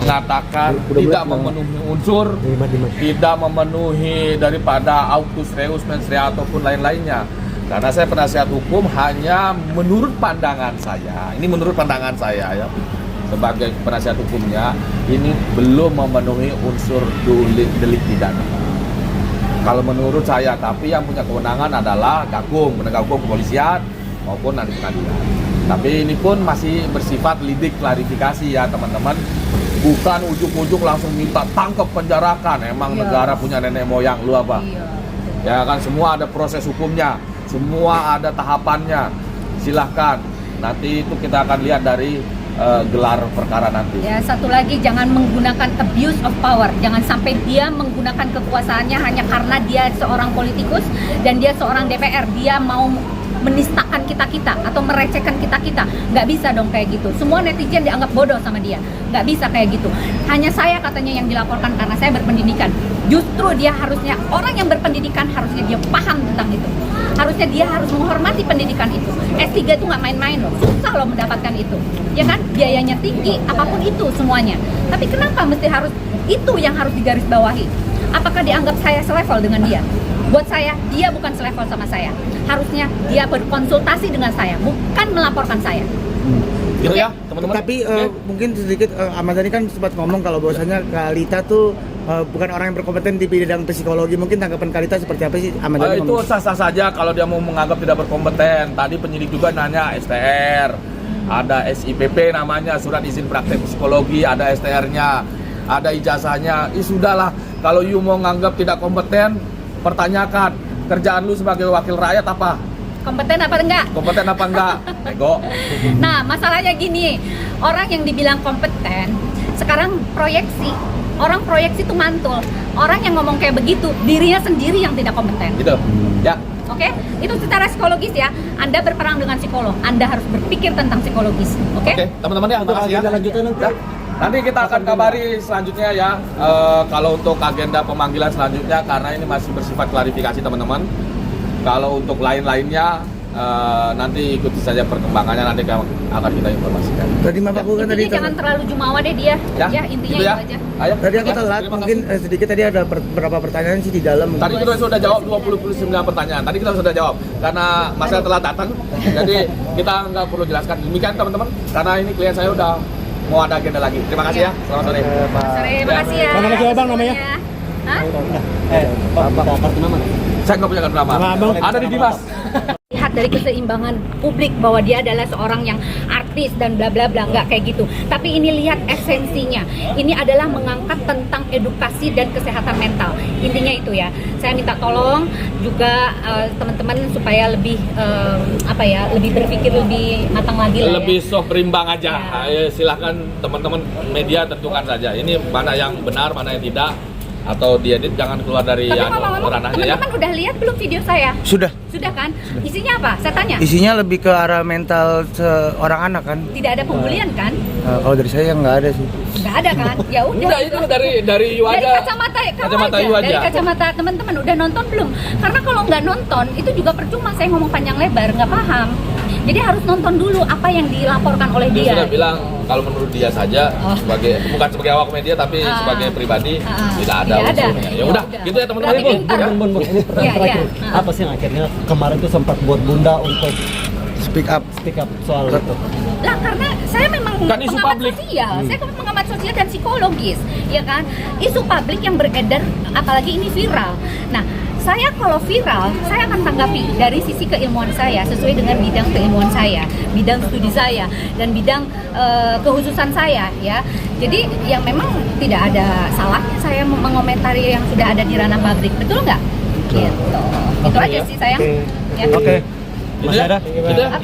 mengatakan tidak memenuhi unsur, tidak memenuhi daripada autus reus mens rea ataupun lain-lainnya. Karena saya penasihat hukum hanya menurut pandangan saya, ini menurut pandangan saya ya, sebagai penasihat hukumnya, ini belum memenuhi unsur delik pidana. Kalau menurut saya, tapi yang punya kewenangan adalah Gakum, penegak hukum kepolisian maupun nanti pengadilan. Tapi ini pun masih bersifat lidik klarifikasi ya teman-teman. Bukan ujuk-ujuk langsung minta tangkap penjarakan. Emang negara punya nenek moyang lu apa? Ya kan, semua ada proses hukumnya, semua ada tahapannya. Silahkan, nanti itu kita akan lihat dari gelar perkara nanti. Ya, satu lagi, jangan menggunakan abuse of power. Jangan sampai dia menggunakan kekuasaannya hanya karena dia seorang politikus dan dia seorang DPR. Dia mau menistakan kita-kita atau merecehkan kita-kita. Nggak bisa dong kayak gitu. Semua netizen dianggap bodoh sama dia. Nggak bisa kayak gitu. Hanya saya katanya yang dilaporkan karena saya berpendidikan. Justru dia harusnya, orang yang berpendidikan harusnya dia paham tentang itu. Harusnya dia harus menghormati pendidikan itu. S3 itu nggak main-main loh. Susah loh mendapatkan itu. Ya kan? Biayanya tinggi, apapun itu semuanya. Tapi kenapa mesti harus itu yang harus digarisbawahi? Apakah dianggap saya selevel dengan dia? Buat saya, dia bukan selevel sama saya. Harusnya dia berkonsultasi dengan saya, bukan melaporkan saya. Gitu ya, teman-teman. Tapi mungkin sedikit, Ahmad tadi kan sempat ngomong kalau bahwasanya Kalita tuh bukan orang yang berkompeten di bidang psikologi. Mungkin tanggapan Kalita seperti apa sih, Ahmad tadi? Itu sah-sah saja kalau dia mau menganggap tidak berkompeten. Tadi penyidik juga nanya STR, ada SIPP namanya, surat izin praktek psikologi, ada STR-nya, ada ijazahnya. Sudahlah, kalau you mau nganggap tidak kompeten, pertanyakan kerjaan lu sebagai wakil rakyat apa? Kompeten apa enggak? Kompeten apa enggak? Ego. Nah, masalahnya gini, orang yang dibilang kompeten, sekarang proyeksi. Orang proyeksi itu mantul. Orang yang ngomong kayak begitu, dirinya sendiri yang tidak kompeten. Gitu, ya. Oke? Itu secara psikologis ya. Anda berperang dengan psikolog. Anda harus berpikir tentang psikologis. Oke? Teman-teman ya, terima kasih ya. Lanjutan nanti. Ya. Nanti kita akan kabari selanjutnya ya, kalau untuk agenda pemanggilan selanjutnya, karena ini masih bersifat klarifikasi teman-teman. Kalau untuk lain-lainnya, nanti ikuti saja perkembangannya, nanti akan kita informasikan. Tadi Bapak kan tadi jangan terlalu jumawa deh dia. Ya, intinya gitu ya. itu aja. Ayo. Tadi aku Ya, telat, terima mungkin kasih. sedikit tadi ada beberapa pertanyaan sih di dalam. Tadi kita sudah jawab 29 pertanyaan. Tadi kita sudah jawab karena masa telat datang. Jadi kita nggak perlu jelaskan. Demikian teman-teman, karena ini klien saya udah mau ada agenda lagi. Terima kasih ya. Selamat sore. Sore, makasih ya. Mana lagi Abang namanya? Hah? Bapak kartu nama. Saya nggak punya kartu nama. Ada di Dimas. Lihat dari keseimbangan publik bahwa dia adalah seorang yang artis dan bla bla bla, nggak kayak gitu. Tapi ini lihat esensinya. Ini adalah mengangkat tentang edukasi dan kesehatan mental. Intinya itu ya. Saya minta tolong juga teman-teman supaya lebih lebih berpikir lebih matang lagi lah. Lebih Ya. soft berimbang aja. Silahkan teman-teman media tentukan saja. Ini mana yang benar, mana yang tidak. Atau diedit, jangan keluar dari Tapi yang ngomong-ngomong, ranahnya ya. teman-teman udah lihat belum video saya? Sudah. Sudah kan? Isinya apa? Saya tanya. Isinya lebih ke arah mental seorang anak kan? Tidak ada pembulian kan? Kalau dari saya nggak ada sih. Nggak ada kan? Ya udah. Udah, itu dari you Dari aja. kacamata kamu Kacamata aja. you aja. Dari kacamata teman-teman udah nonton belum? Karena kalau nggak nonton itu juga percuma saya ngomong panjang lebar, nggak paham. Jadi harus nonton dulu apa yang dilaporkan oleh Dia dia. sudah bilang kalau menurut dia saja sebagai bukan sebagai awak media tapi sebagai pribadi tidak ada Tidak ada. unsurnya. Ya udah, gitu ya teman-teman. Berarti Ibu. Ya. Bun, ini pertanyaan Iya, terakhir. iya. Apa sih yang akhirnya kemarin tuh sempat buat Bunda untuk Speak up. speak up soal itu? Lah karena saya memang Kan isu pengamat publik. sosial, saya pengamat sosial dan psikologis, ya kan? Isu publik yang beredar, apalagi ini viral. Nah, saya kalau viral, saya akan tanggapi dari sisi keilmuan saya sesuai dengan bidang keilmuan saya, bidang studi saya, dan bidang kehususan saya, ya. Jadi yang memang tidak ada salahnya saya mengomentari yang sudah ada di ranah publik, betul nggak? Gitu. Itu aja sih sayang. Ya. Oke. Gitu Masih ya. ada? Gitu ya.